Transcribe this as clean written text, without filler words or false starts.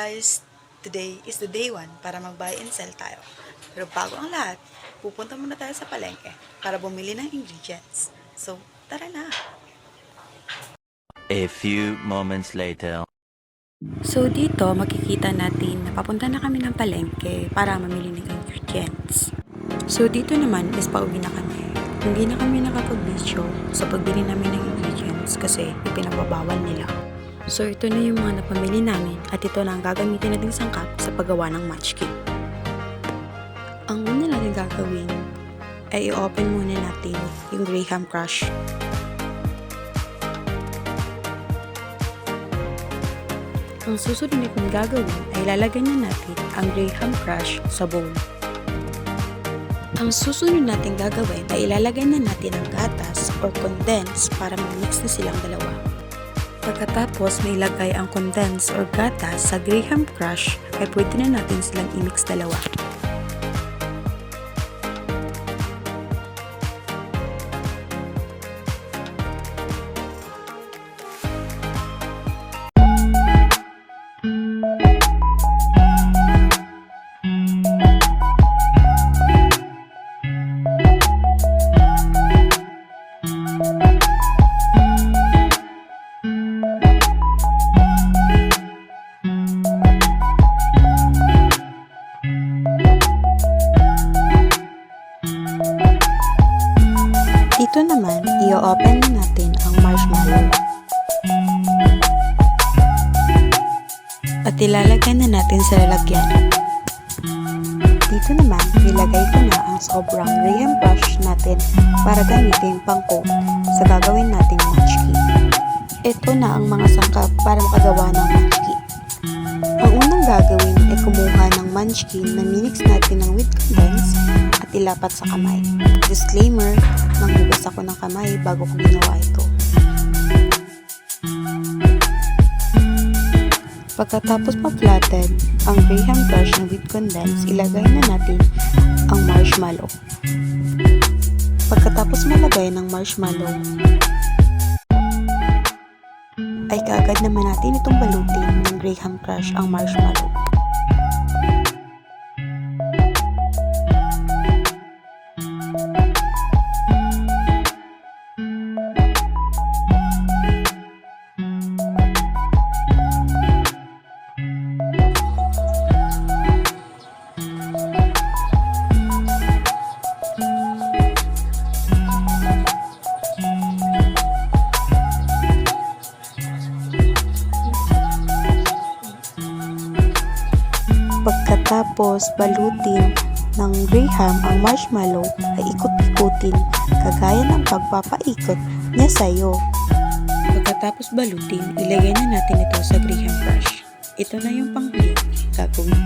guys! Today is the day 1 para mag-buy and sell tayo. Pero bago ang lahat, pupunta muna tayo sa palengke para bumili ng ingredients. So, tara na! A few moments later. So, dito makikita natin na papunta na kami ng palengke para mamili ng ingredients. So, dito naman is pauwi na kami. Hindi na kami nakapag-video sa pagbili namin ng ingredients kasi ipinagbabawal nila. So, ito na yung mga napamili namin at ito na ang gagamitin nating sangkap sa paggawa ng munchkin. Ang una natin gagawin ay i-open muna natin yung Graham Crush. Ang susunod natin gagawin ay ilalagay na natin ang Graham Crush sa bowl. Ang susunod natin gagawin ay ilalagay na natin ang gatas or condense para mag-mix na silang dalawa. Pagkatapos may ilagay ang condense or gatas sa Graham Crush ay pwede na natin silang i-mix dalawa. Dito naman, i-open na natin ang marshmallow. At ilalagyan na natin sa lalagyan. Dito naman, nilagay ko na ang sobrang Graham Crush natin para gamitin pang-coat sa gagawin nating munchkin. Ito na ang mga sangkap para makagawa ng munchkin. Ang unang gagawin ay kumuha ng munchkin na minix natin ng with condense at ilapat sa kamay. Disclaimer, manghugas ako ng kamay bago ko ginawa ito. Pagkatapos ma-flatten ang Graham Crush na with condense, ilagay na natin ang marshmallow. Pagkatapos malagay ng marshmallow, ay kaagad naman natin itong balutin ng Graham Crush ang marshmallow. Pagkatapos balutin ng Graham ang marshmallow ay ikot-ikutin kagaya ng pagpapaikot niya sa'yo. Pagkatapos balutin, ilagay na natin ito sa Graham Crush. Ito na yung panghuling gagawin.